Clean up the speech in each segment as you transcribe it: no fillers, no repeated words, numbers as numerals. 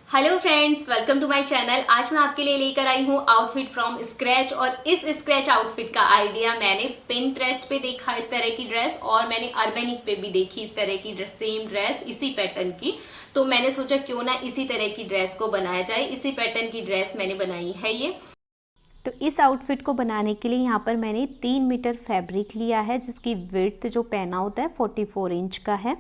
Hello friends, welcome to my channel. आज मैं आपके लिए लेकर आई हूँ आउटफिट फ्रॉम स्क्रैच। और इस स्क्रैच आउटफिट का आइडिया मैंने पिंटरेस्ट पे देखा इस तरह की ड्रेस, और मैंने अर्बेनिक पे भी देखी इस तरह की ड्रेस, सेम ड्रेस इसी पैटर्न की। तो मैंने सोचा क्यों ना इसी तरह की ड्रेस को बनाया जाए। इसी पैटर्न की ड्रेस मैंने बनाई है ये। तो इस आउटफिट को बनाने के लिए यहाँ पर मैंने 3 मीटर फैब्रिक लिया है, जिसकी विड्थ जो पहना होता है 44 इंच का है।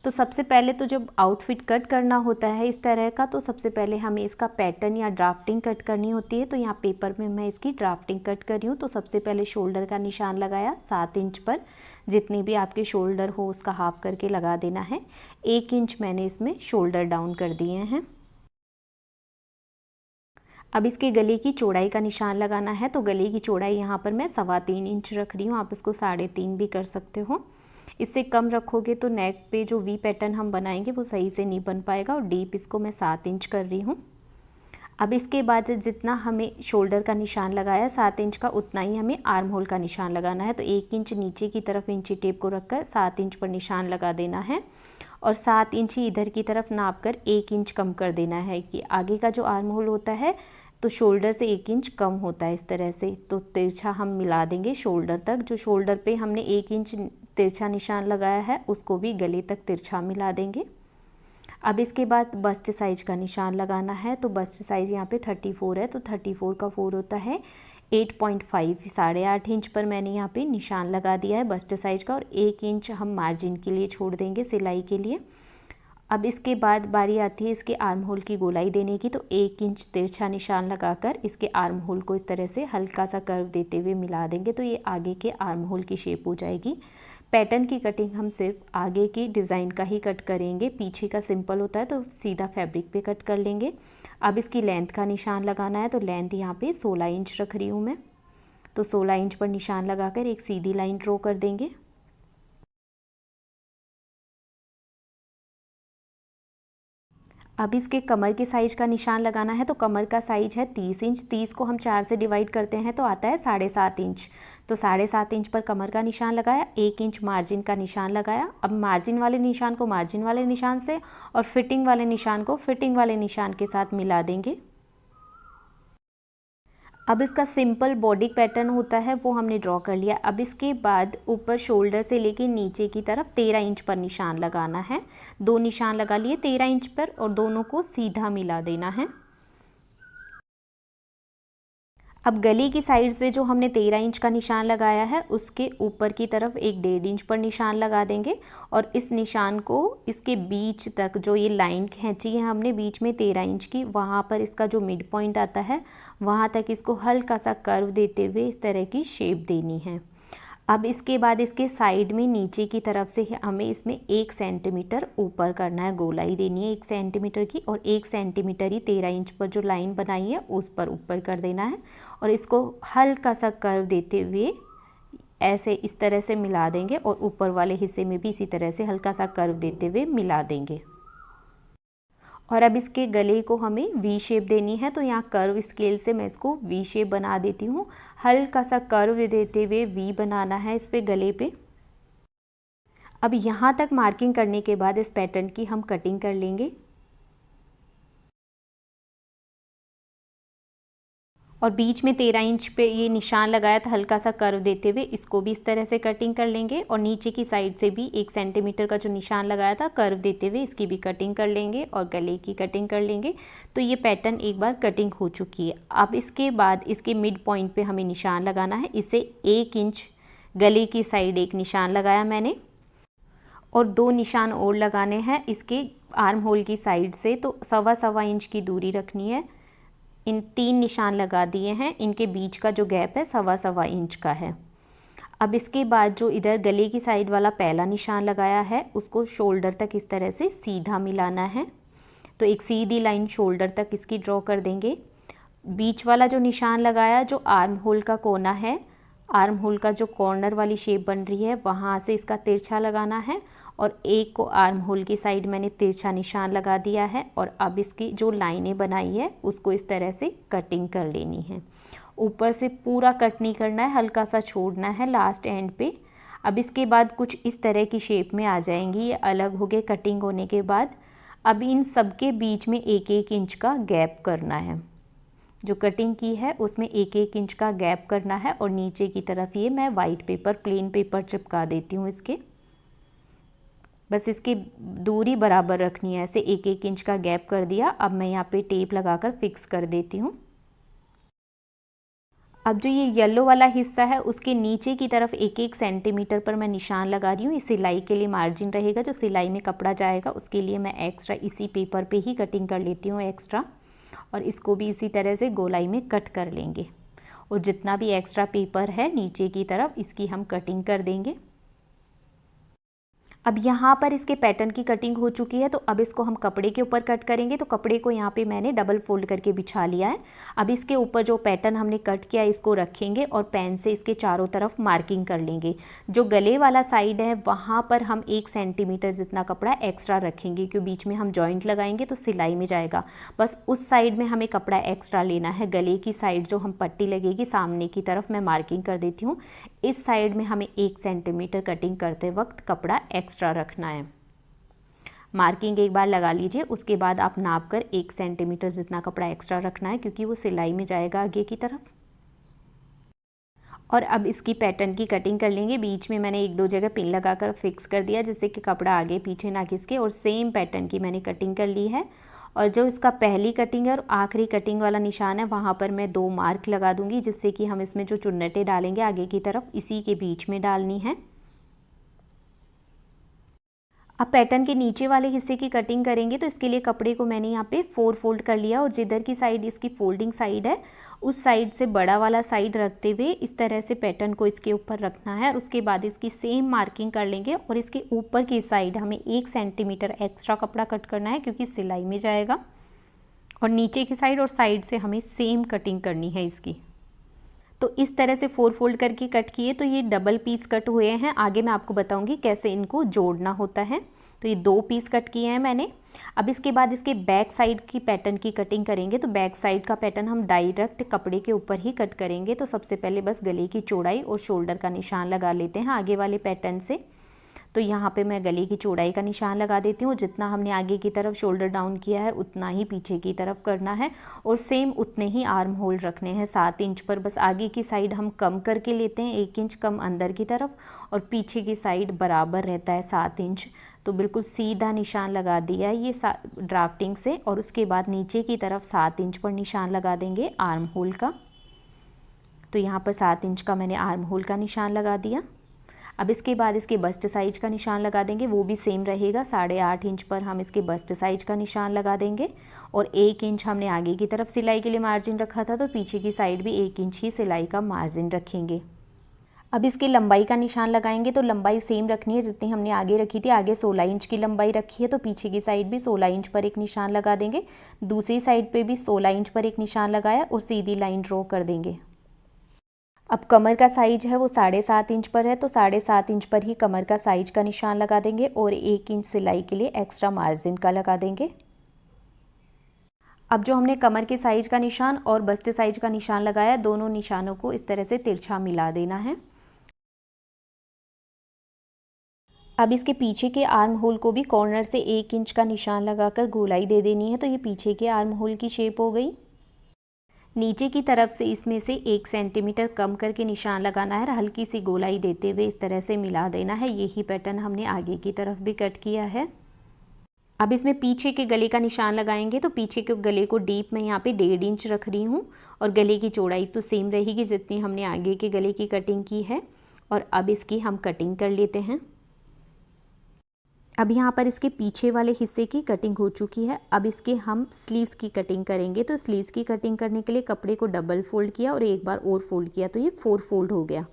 तो सबसे पहले तो जब आउटफिट कट करना होता है इस तरह का, तो सबसे पहले हमें इसका पैटर्न या ड्राफ्टिंग कट करनी होती है। तो यहाँ पेपर में मैं इसकी ड्राफ्टिंग कट कर रही हूँ। तो सबसे पहले शोल्डर का निशान लगाया 7 इंच पर। जितनी भी आपके शोल्डर हो उसका हाफ करके लगा देना है। 1 इंच मैंने इसमें शोल्डर डाउन कर दिए हैं। अब इसके गले की चौड़ाई का निशान लगाना है। तो गले की चौड़ाई यहाँ पर मैं 3.25 इंच रख रही हूँ। आप इसको 3.5 भी कर सकते हो। इससे कम रखोगे तो नेक पे जो वी पैटर्न हम बनाएंगे वो सही से नहीं बन पाएगा। और डीप इसको मैं 7 इंच कर रही हूँ। अब इसके बाद जितना हमें शोल्डर का निशान लगाया 7 इंच का, उतना ही हमें आर्म होल का निशान लगाना है। तो 1 इंच नीचे की तरफ इंची टेप को रखकर 7 इंच पर निशान लगा देना है। और 7 इंच ही इधर की तरफ नाप कर 1 इंच कम कर देना है कि आगे का जो आर्म होल होता है तो शोल्डर से 1 इंच कम होता है इस तरह से। तो तिरछा हम मिला देंगे शोल्डर तक। जो शोल्डर पे हमने 1 इंच तिरछा निशान लगाया है उसको भी गले तक तिरछा मिला देंगे। अब इसके बाद बस्ट साइज का निशान लगाना है। तो बस्ट साइज यहाँ पे 34 है। तो 34 का 4 होता है 8.5, 8.5 इंच पर मैंने यहाँ पे निशान लगा दिया है बस्ट साइज का। और 1 इंच हम मार्जिन के लिए छोड़ देंगे, सिलाई के लिए। अब इसके बाद बारी आती है इसके आर्म होल की गोलाई देने की। तो 1 इंच तिरछा निशान लगाकर इसके आर्म होल को इस तरह से हल्का सा कर्व देते हुए मिला देंगे। तो ये आगे के आर्म होल की शेप हो जाएगी। पैटर्न की कटिंग हम सिर्फ आगे की डिज़ाइन का ही कट करेंगे। पीछे का सिंपल होता है तो सीधा फैब्रिक पे कट कर लेंगे। अब इसकी लेंथ का निशान लगाना है। तो लेंथ यहाँ पे 16 इंच रख रही हूँ मैं। तो 16 इंच पर निशान लगाकर एक सीधी लाइन ड्रॉ कर देंगे। अब इसके कमर के साइज का निशान लगाना है। तो कमर का साइज है 30 इंच। 30 को हम 4 से डिवाइड करते हैं तो आता है 7.5 इंच। तो 7.5 इंच पर कमर का निशान लगाया, 1 इंच मार्जिन का निशान लगाया। अब मार्जिन वाले निशान को मार्जिन वाले निशान से और फिटिंग वाले निशान को फिटिंग वाले निशान के साथ मिला देंगे। अब इसका सिंपल बॉडी पैटर्न होता है वो हमने ड्रॉ कर लिया। अब इसके बाद ऊपर शोल्डर से लेके नीचे की तरफ 13 इंच पर निशान लगाना है। 2 निशान लगा लिए 13 इंच पर और दोनों को सीधा मिला देना है। अब गले की साइड से जो हमने 13 इंच का निशान लगाया है उसके ऊपर की तरफ एक 1.5 इंच पर निशान लगा देंगे। और इस निशान को इसके बीच तक जो ये लाइन खींची है हमने बीच में 13 इंच की, वहाँ पर इसका जो मिड पॉइंट आता है वहाँ तक इसको हल्का सा कर्व देते हुए इस तरह की शेप देनी है। अब इसके बाद इसके साइड में नीचे की तरफ से हमें इसमें 1 सेंटीमीटर ऊपर करना है, गोलाई देनी है 1 सेंटीमीटर की। और 1 सेंटीमीटर ही 13 इंच पर जो लाइन बनाई है उस पर ऊपर कर देना है। और इसको हल्का सा कर्व देते हुए ऐसे इस तरह से मिला देंगे। और ऊपर वाले हिस्से में भी इसी तरह से हल्का सा कर्व देते हुए मिला देंगे। और अब इसके गले को हमें वी शेप देनी है। तो यहाँ कर्व स्केल से मैं इसको वी शेप बना देती हूँ। हल्का सा कर्व देते हुए वी बनाना है इस पे गले पे। अब यहाँ तक मार्किंग करने के बाद इस पैटर्न की हम कटिंग कर लेंगे। और बीच में 13 इंच पे ये निशान लगाया था, हल्का सा कर्व देते हुए इसको भी इस तरह से कटिंग कर लेंगे। और नीचे की साइड से भी 1 सेंटीमीटर का जो निशान लगाया था कर्व देते हुए इसकी भी कटिंग कर लेंगे और गले की कटिंग कर लेंगे। तो ये पैटर्न एक बार कटिंग हो चुकी है। अब इसके बाद इसके मिड पॉइंट पे हमें निशान लगाना है। इसे 1 इंच गले की साइड एक निशान लगाया मैंने और 2 निशान और लगाने हैं इसके आर्म होल की साइड से। तो 1.25 इंच की दूरी रखनी है। इन 3 निशान लगा दिए हैं, इनके बीच का जो गैप है 1.25 इंच का है। अब इसके बाद जो इधर गले की साइड वाला पहला निशान लगाया है उसको शोल्डर तक इस तरह से सीधा मिलाना है। तो एक सीधी लाइन शोल्डर तक इसकी ड्रॉ कर देंगे। बीच वाला जो निशान लगाया जो आर्म होल का कोना है, आर्म होल का जो कॉर्नर वाली शेप बन रही है वहाँ से इसका तिरछा लगाना है। और एक को आर्म होल की साइड मैंने तिरछा निशान लगा दिया है। और अब इसकी जो लाइनें बनाई है उसको इस तरह से कटिंग कर लेनी है। ऊपर से पूरा कट नहीं करना है, हल्का सा छोड़ना है लास्ट एंड पे। अब इसके बाद कुछ इस तरह की शेप में आ जाएंगी, ये अलग हो गए कटिंग होने के बाद। अब इन सब के बीच में 1-1 इंच का गैप करना है। जो कटिंग की है उसमें 1-1 इंच का गैप करना है और नीचे की तरफ ये मैं वाइट पेपर, प्लेन पेपर चिपका देती हूँ इसके। बस इसकी दूरी बराबर रखनी है, ऐसे 1-1 इंच का गैप कर दिया। अब मैं यहाँ पे टेप लगाकर फिक्स कर देती हूँ। अब जो ये येलो वाला हिस्सा है उसके नीचे की तरफ 1-1 सेंटीमीटर पर मैं निशान लगा रही हूँ। ये सिलाई के लिए मार्जिन रहेगा, जो सिलाई में कपड़ा जाएगा उसके लिए मैं एक्स्ट्रा इसी पेपर पे ही कटिंग कर लेती हूँ एक्स्ट्रा, और इसको भी इसी तरह से गोलाई में कट कर लेंगे। और जितना भी एक्स्ट्रा पेपर है नीचे की तरफ इसकी हम कटिंग कर देंगे। अब यहाँ पर इसके पैटर्न की कटिंग हो चुकी है, तो अब इसको हम कपड़े के ऊपर कट करेंगे। तो कपड़े को यहाँ पे मैंने डबल फोल्ड करके बिछा लिया है। अब इसके ऊपर जो पैटर्न हमने कट किया इसको रखेंगे और पेन से इसके चारों तरफ मार्किंग कर लेंगे। जो गले वाला साइड है वहाँ पर हम 1 सेंटीमीटर जितना कपड़ा एक्स्ट्रा रखेंगे, क्योंकि बीच में हम जॉइंट लगाएंगे तो सिलाई में जाएगा। बस उस साइड में हमें कपड़ा एक्स्ट्रा लेना है। गले की साइड जो हम पट्टी लगेगी सामने की तरफ मैं मार्किंग कर देती हूँ। इस साइड में हमें 1 सेंटीमीटर कटिंग करते वक्त कपड़ा एक्स्ट्रा रखना है। मार्किंग एक बार लगा लीजिए, उसके बाद आप नाप कर 1 सेंटीमीटर जितना कपड़ा एक्स्ट्रा रखना है, क्योंकि वो सिलाई में जाएगा आगे की तरफ। और अब इसकी पैटर्न की कटिंग कर लेंगे। बीच में मैंने 1-2 जगह पिन लगाकर फिक्स कर दिया, जिससे कि कपड़ा आगे पीछे ना खिसके। और सेम पैटर्न की मैंने कटिंग कर ली है। और जो इसका पहली कटिंग है और आखिरी कटिंग वाला निशान है वहाँ पर मैं 2 मार्क लगा दूंगी, जिससे कि हम इसमें जो चुन्नटें डालेंगे आगे की तरफ इसी के बीच में डालनी है। अब पैटर्न के नीचे वाले हिस्से की कटिंग करेंगे, तो इसके लिए कपड़े को मैंने यहाँ पे 4 फोल्ड कर लिया और जिधर की साइड इसकी फोल्डिंग साइड है उस साइड से बड़ा वाला साइड रखते हुए इस तरह से पैटर्न को इसके ऊपर रखना है। और उसके बाद इसकी सेम मार्किंग कर लेंगे और इसके ऊपर की साइड हमें 1 सेंटीमीटर एक्स्ट्रा कपड़ा कट करना है, क्योंकि सिलाई में जाएगा। और नीचे की साइड और साइड से हमें सेम कटिंग करनी है इसकी। तो इस तरह से 4 फोल्ड करके कट किए तो ये डबल पीस कट हुए हैं। आगे मैं आपको बताऊंगी कैसे इनको जोड़ना होता है। तो ये 2 पीस कट किए हैं मैंने। अब इसके बाद इसके बैक साइड की पैटर्न की कटिंग करेंगे। तो बैक साइड का पैटर्न हम डायरेक्ट कपड़े के ऊपर ही कट करेंगे। तो सबसे पहले बस गले की चौड़ाई और शोल्डर का निशान लगा लेते हैं आगे वाले पैटर्न से। तो यहाँ पे मैं गले की चौड़ाई का निशान लगा देती हूँ। जितना हमने आगे की तरफ शोल्डर डाउन किया है उतना ही पीछे की तरफ करना है और सेम उतने ही आर्म होल रखने हैं 7 इंच पर। बस आगे की साइड हम कम करके लेते हैं, 1 इंच कम अंदर की तरफ, और पीछे की साइड बराबर रहता है 7 इंच। तो बिल्कुल सीधा निशान लगा दिया है ये ड्राफ्टिंग से। और उसके बाद नीचे की तरफ 7 इंच पर निशान लगा देंगे आर्म होल का। तो यहाँ पर 7 इंच का मैंने आर्म होल का निशान लगा दिया। अब इसके बाद इसके बस्ट साइज का निशान लगा देंगे, वो भी सेम रहेगा। 8.5 इंच पर हम इसके बस्ट साइज का निशान लगा देंगे। और 1 इंच हमने आगे की तरफ सिलाई के लिए मार्जिन रखा था, तो पीछे की साइड भी 1 इंच ही सिलाई का मार्जिन रखेंगे। अब इसकी लंबाई का निशान लगाएंगे। तो लंबाई सेम रखनी है जितनी हमने आगे रखी थी। आगे 16 इंच की लंबाई रखी है, तो पीछे की साइड भी 16 इंच पर एक निशान लगा देंगे। दूसरी साइड पे भी 16 इंच पर एक निशान लगाया और सीधी लाइन ड्रॉ कर देंगे। अब कमर का साइज है वो 7.5 इंच पर है, तो 7.5 इंच पर ही कमर का साइज का निशान लगा देंगे और 1 इंच सिलाई के लिए एक्स्ट्रा मार्जिन का लगा देंगे। अब जो हमने कमर के साइज का निशान और बस्ट साइज का निशान लगाया, दोनों निशानों को इस तरह से तिरछा मिला देना है। अब इसके पीछे के आर्म होल को भी कॉर्नर से 1 इंच का निशान लगाकर गोलाई दे देनी है। तो ये पीछे के आर्म होल की शेप हो गई। नीचे की तरफ से इसमें से 1 सेंटीमीटर कम करके निशान लगाना है, हल्की सी गोलाई देते हुए इस तरह से मिला देना है। यही पैटर्न हमने आगे की तरफ भी कट किया है। अब इसमें पीछे के गले का निशान लगाएंगे। तो पीछे के गले को डीप मैं यहाँ पे 1.5 इंच रख रही हूँ और गले की चौड़ाई तो सेम रहेगी जितनी हमने आगे के गले की कटिंग की है। और अब इसकी हम कटिंग कर लेते हैं। अब यहाँ पर इसके पीछे वाले हिस्से की कटिंग हो चुकी है। अब इसके हम स्लीव्स की कटिंग करेंगे। तो स्लीव्स की कटिंग करने के लिए कपड़े को डबल फोल्ड किया और एक बार और फोल्ड किया, तो ये 4 फोल्ड हो गया।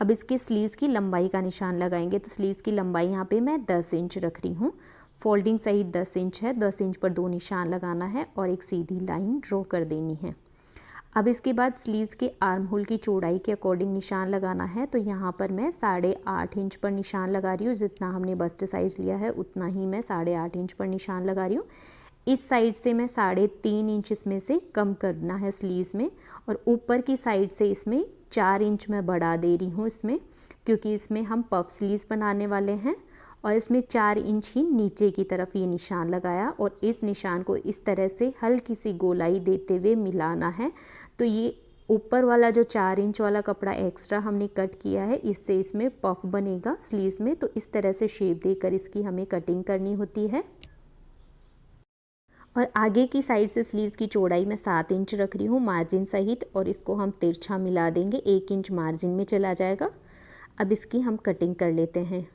अब इसके स्लीव्स की लंबाई का निशान लगाएंगे। तो स्लीव्स की लंबाई यहाँ पे मैं 10 इंच रख रही हूँ। फोल्डिंग सहित 10 इंच है। 10 इंच पर 2 निशान लगाना है और एक सीधी लाइन ड्रॉ कर देनी है। अब इसके बाद स्लीव्स के आर्म होल की चौड़ाई के अकॉर्डिंग निशान लगाना है। तो यहाँ पर मैं 8.5 इंच पर निशान लगा रही हूँ। जितना हमने बस्ट साइज़ लिया है उतना ही मैं 8.5 इंच पर निशान लगा रही हूँ। इस साइड से मैं 3.5 इंच इसमें से कम करना है स्लीव्स में, और ऊपर की साइड से इसमें 4 इंच मैं बढ़ा दे रही हूँ इसमें, क्योंकि इसमें हम पफ स्लीव्स बनाने वाले हैं। और इसमें 4 इंच ही नीचे की तरफ ये निशान लगाया और इस निशान को इस तरह से हल्की सी गोलाई देते हुए मिलाना है। तो ये ऊपर वाला जो 4 इंच वाला कपड़ा एक्स्ट्रा हमने कट किया है, इससे इसमें पफ बनेगा स्लीव्स में। तो इस तरह से शेप देकर इसकी हमें कटिंग करनी होती है। और आगे की साइड से स्लीव्स की चौड़ाई मैं 7 इंच रख रही हूँ मार्जिन सहित, और इसको हम तिरछा मिला देंगे, 1 इंच मार्जिन में चला जाएगा। अब इसकी हम कटिंग कर लेते हैं।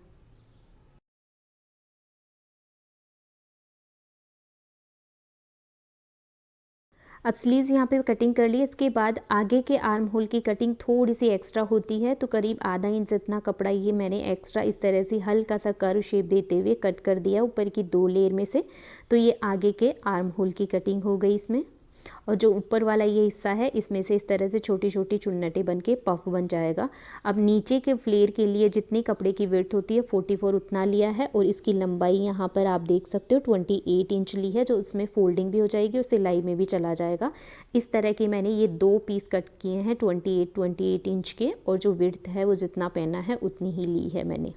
अब स्लीव्स यहाँ पे कटिंग कर ली। इसके बाद आगे के आर्म होल की कटिंग थोड़ी सी एक्स्ट्रा होती है, तो करीब आधा इंच जितना कपड़ा ये मैंने एक्स्ट्रा इस तरह से हल्का सा कर्व शेप देते हुए कट कर दिया ऊपर की 2 लेयर में से। तो ये आगे के आर्म होल की कटिंग हो गई इसमें। और जो ऊपर वाला ये हिस्सा है, इसमें से इस तरह से छोटी छोटी चुन्नटें बन के पफ बन जाएगा। अब नीचे के फ्लेयर के लिए जितनी कपड़े की विड्थ होती है 44 उतना लिया है, और इसकी लंबाई यहाँ पर आप देख सकते हो 28 इंच ली है, जो उसमें फोल्डिंग भी हो जाएगी और सिलाई में भी चला जाएगा। इस तरह के मैंने ये 2 पीस कट किए हैं 28 इंच के, और जो विड्थ है वो जितना पहना है उतनी ही ली है मैंने।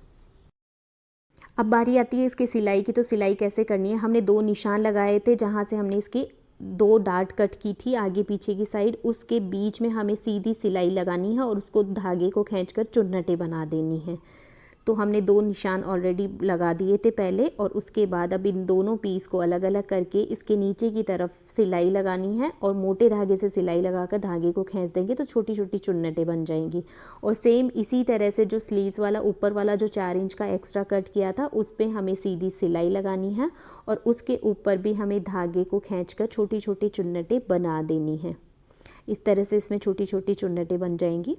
अब बारी आती है इसकी सिलाई की। तो सिलाई कैसे करनी है, हमने 2 निशान लगाए थे जहाँ से हमने इसकी 2 डार्ट कट की थी आगे पीछे की साइड, उसके बीच में हमें सीधी सिलाई लगानी है और उसको धागे को खींचकर चुन्नटें बना देनी है। तो हमने 2 निशान ऑलरेडी लगा दिए थे पहले, और उसके बाद अब इन दोनों पीस को अलग अलग करके इसके नीचे की तरफ सिलाई लगानी है, और मोटे धागे से सिलाई लगाकर धागे को खींच देंगे तो छोटी छोटी चुन्नटें बन जाएंगी। और सेम इसी तरह से जो स्लीव्स वाला ऊपर वाला जो 4 इंच का एक्स्ट्रा कट किया था उस पर हमें सीधी सिलाई लगानी है, और उसके ऊपर भी हमें धागे को खींचकर छोटी छोटी चुन्नटें बना देनी है। इस तरह से इसमें छोटी छोटी चुन्नटें बन जाएंगी।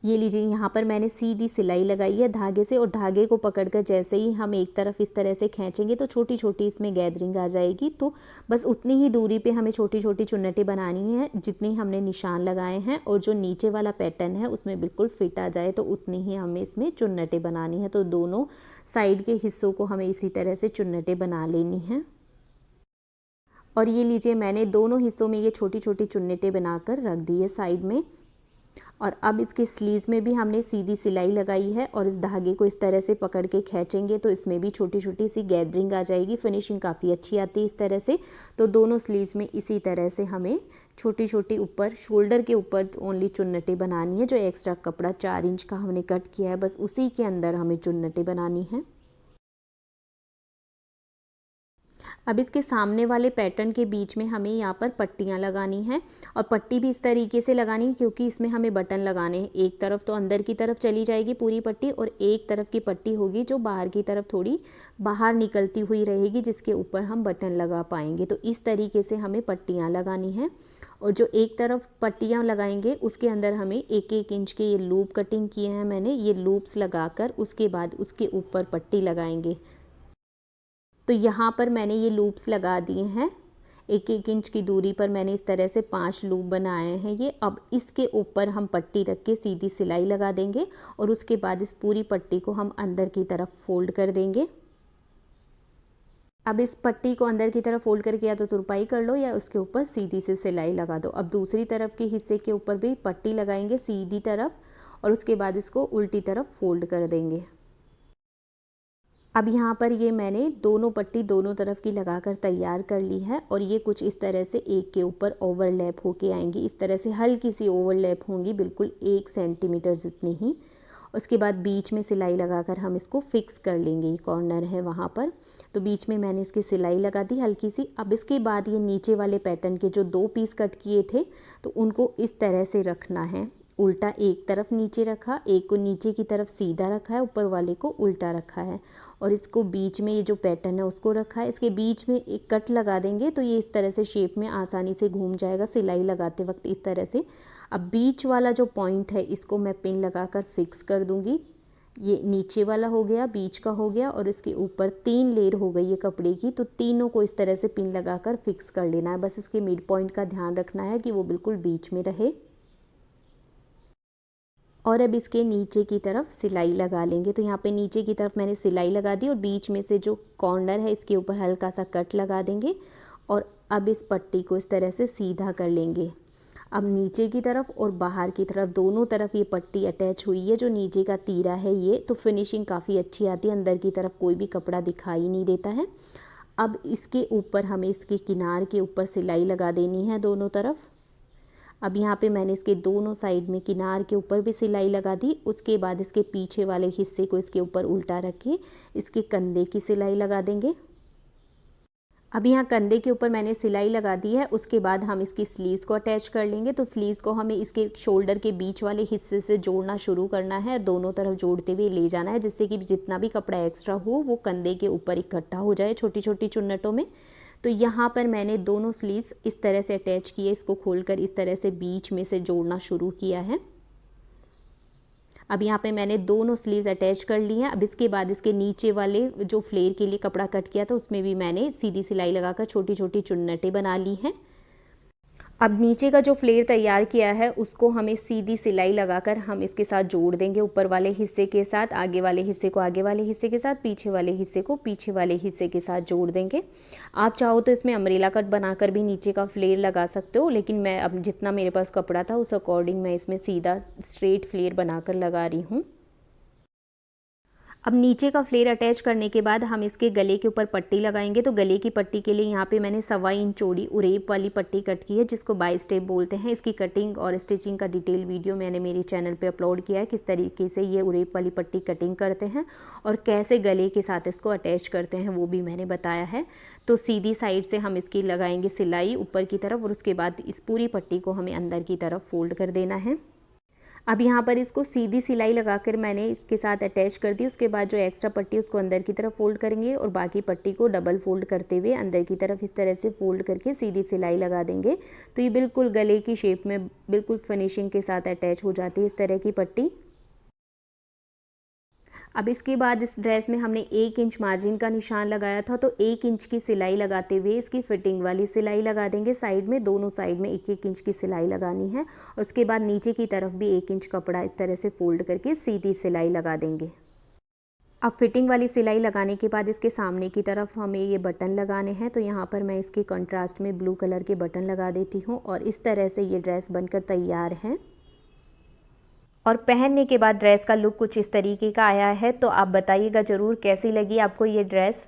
ये लीजिए, यहाँ पर मैंने सीधी सिलाई लगाई है धागे से, और धागे को पकड़कर जैसे ही हम एक तरफ इस तरह से खींचेंगे तो छोटी छोटी इसमें गैदरिंग आ जाएगी। तो बस उतनी ही दूरी पे हमें छोटी छोटी चुन्नटें बनानी है जितनी हमने निशान लगाए हैं, और जो नीचे वाला पैटर्न है उसमें बिल्कुल फिट आ जाए तो उतनी ही हमें इसमें चुन्नटें बनानी है। तो दोनों साइड के हिस्सों को हमें इसी तरह से चुन्नटें बना लेनी है। और ये लीजिए, मैंने दोनों हिस्सों में ये छोटी छोटी चुन्नटें बनाकर रख दी है साइड में। और अब इसके स्लीव्स में भी हमने सीधी सिलाई लगाई है, और इस धागे को इस तरह से पकड़ के खींचेंगे तो इसमें भी छोटी छोटी सी गैदरिंग आ जाएगी। फिनिशिंग काफ़ी अच्छी आती है इस तरह से। तो दोनों स्लीव्स में इसी तरह से हमें छोटी छोटी ऊपर शोल्डर के ऊपर ओनली चुन्नटें बनानी है। जो एक्स्ट्रा कपड़ा 4 इंच का हमने कट किया है बस उसी के अंदर हमें चुन्नटें बनानी है। अब इसके सामने वाले पैटर्न के बीच में हमें यहाँ पर पट्टियाँ लगानी हैं, और पट्टी भी इस तरीके से लगानी है क्योंकि इसमें हमें बटन लगाने हैं। एक तरफ तो अंदर की तरफ चली जाएगी पूरी पट्टी, और एक तरफ की पट्टी होगी जो बाहर की तरफ थोड़ी बाहर निकलती हुई रहेगी, जिसके ऊपर हम बटन लगा पाएंगे। तो इस तरीके से हमें पट्टियाँ लगानी हैं, और जो एक तरफ पट्टियाँ लगाएंगे उसके अंदर हमें 1-1 इंच के ये लूप कटिंग किए हैं मैंने, ये लूप्स लगाकर उसके बाद उसके ऊपर पट्टी लगाएंगे। तो यहाँ पर मैंने ये लूप्स लगा दिए हैं, 1-1 इंच की दूरी पर मैंने इस तरह से 5 लूप बनाए हैं ये। अब इसके ऊपर हम पट्टी रख के सीधी सिलाई लगा देंगे, और उसके बाद इस पूरी पट्टी को हम अंदर की तरफ फोल्ड कर देंगे। अब इस पट्टी को अंदर की तरफ फोल्ड करके या तो तुरपाई कर लो या उसके ऊपर सीधी से सिलाई लगा दो। अब दूसरी तरफ के हिस्से के ऊपर भी पट्टी लगाएंगे सीधी तरफ, और उसके बाद इसको उल्टी तरफ फोल्ड कर देंगे। अब यहाँ पर ये मैंने दोनों पट्टी दोनों तरफ की लगाकर तैयार कर ली है, और ये कुछ इस तरह से एक के ऊपर ओवरलैप होके आएंगी। इस तरह से हल्की सी ओवरलैप होंगी, बिल्कुल 1 सेंटीमीटर जितनी ही। उसके बाद बीच में सिलाई लगाकर हम इसको फिक्स कर लेंगे। ये कॉर्नर है वहाँ पर, तो बीच में मैंने इसकी सिलाई लगा दी हल्की सी। अब इसके बाद ये नीचे वाले पैटर्न के जो 2 पीस कट किए थे तो उनको इस तरह से रखना है, उल्टा एक तरफ नीचे रखा, एक को नीचे की तरफ सीधा रखा है, ऊपर वाले को उल्टा रखा है, और इसको बीच में ये जो पैटर्न है उसको रखा है। इसके बीच में एक कट लगा देंगे तो ये इस तरह से शेप में आसानी से घूम जाएगा सिलाई लगाते वक्त इस तरह से। अब बीच वाला जो पॉइंट है इसको मैं पिन लगाकर फिक्स कर दूंगी। ये नीचे वाला हो गया, बीच का हो गया, और इसके ऊपर 3 लेयर हो गई है कपड़े की, तो तीनों को इस तरह से पिन लगाकर फिक्स कर लेना है। बस इसके मिड पॉइंट का ध्यान रखना है कि वो बिल्कुल बीच में रहे। और अब इसके नीचे की तरफ सिलाई लगा लेंगे। तो यहाँ पे नीचे की तरफ मैंने सिलाई लगा दी, और बीच में से जो कॉर्नर है इसके ऊपर हल्का सा कट लगा देंगे, और अब इस पट्टी को इस तरह से सीधा कर लेंगे। अब नीचे की तरफ और बाहर की तरफ दोनों तरफ ये पट्टी अटैच हुई है। जो नीचे का तीरा है ये तो फिनिशिंग काफ़ी अच्छी आती है, अंदर की तरफ कोई भी कपड़ा दिखाई नहीं देता है। अब इसके ऊपर हमें इसके किनार के ऊपर सिलाई लगा देनी है दोनों तरफ। अब यहाँ पे मैंने इसके दोनों साइड में किनार के ऊपर भी सिलाई लगा दी। उसके बाद इसके पीछे वाले हिस्से को इसके ऊपर उल्टा रख के इसके कंधे की सिलाई लगा देंगे। अब यहाँ कंधे के ऊपर मैंने सिलाई लगा दी है। उसके बाद हम इसकी स्लीव्स को अटैच कर लेंगे। तो स्लीव्स को हमें इसके शोल्डर के बीच वाले हिस्से से जोड़ना शुरू करना है और दोनों तरफ जोड़ते हुए ले जाना है, जिससे कि जितना भी कपड़ा एक्स्ट्रा हो वो कंधे के ऊपर इकट्ठा हो जाए छोटी छोटी चुन्नटों में। तो यहाँ पर मैंने दोनों स्लीव्स इस तरह से अटैच किए, इसको खोलकर इस तरह से बीच में से जोड़ना शुरू किया है। अब यहाँ पे मैंने दोनों स्लीव्स अटैच कर ली हैं। अब इसके बाद इसके नीचे वाले जो फ्लेयर के लिए कपड़ा कट किया था उसमें भी मैंने सीधी सिलाई लगाकर छोटी छोटी चुन्नटें बना ली हैं। अब नीचे का जो फ्लेयर तैयार किया है उसको हमें सीधी सिलाई लगाकर हम इसके साथ जोड़ देंगे, ऊपर वाले हिस्से के साथ आगे वाले हिस्से को आगे वाले हिस्से के साथ, पीछे वाले हिस्से को पीछे वाले हिस्से के साथ जोड़ देंगे। आप चाहो तो इसमें अम्ब्रेला कट बनाकर भी नीचे का फ्लेयर लगा सकते हो, लेकिन मैं अब जितना मेरे पास कपड़ा था उस अकॉर्डिंग मैं इसमें सीधा स्ट्रेट फ्लेयर बनाकर लगा रही हूँ। अब नीचे का फ्लेयर अटैच करने के बाद हम इसके गले के ऊपर पट्टी लगाएंगे। तो गले की पट्टी के लिए यहाँ पे मैंने 1.25 इंच चौड़ी उरेप वाली पट्टी कट की है, जिसको बाई स्टेप बोलते हैं। इसकी कटिंग और स्टिचिंग का डिटेल वीडियो मैंने मेरे चैनल पे अपलोड किया है, किस तरीके से ये उरेप वाली पट्टी कटिंग करते हैं और कैसे गले के साथ इसको अटैच करते हैं वो भी मैंने बताया है। तो सीधी साइड से हम इसकी लगाएंगे सिलाई ऊपर की तरफ और उसके बाद इस पूरी पट्टी को हमें अंदर की तरफ फोल्ड कर देना है। अब यहाँ पर इसको सीधी सिलाई लगाकर मैंने इसके साथ अटैच कर दी। उसके बाद जो एक्स्ट्रा पट्टी उसको अंदर की तरफ फोल्ड करेंगे और बाकी पट्टी को डबल फोल्ड करते हुए अंदर की तरफ इस तरह से फोल्ड करके सीधी सिलाई लगा देंगे। तो ये बिल्कुल गले की शेप में बिल्कुल फिनिशिंग के साथ अटैच हो जाती है इस तरह की पट्टी। अब इसके बाद इस ड्रेस में हमने 1 इंच मार्जिन का निशान लगाया था, तो 1 इंच की सिलाई लगाते हुए इसकी फिटिंग वाली सिलाई लगा देंगे। साइड में दोनों साइड में 1-1 इंच की सिलाई लगानी है। उसके बाद नीचे की तरफ भी 1 इंच कपड़ा इस तरह से फोल्ड करके सीधी सिलाई लगा देंगे। अब फिटिंग वाली सिलाई लगाने के बाद इसके सामने की तरफ हमें ये बटन लगाने हैं। तो यहाँ पर मैं इसके कंट्रास्ट में ब्लू कलर के बटन लगा देती हूँ और इस तरह से ये ड्रेस बनकर तैयार है। और पहनने के बाद ड्रेस का लुक कुछ इस तरीके का आया है। तो आप बताइएगा ज़रूर कैसी लगी आपको ये ड्रेस।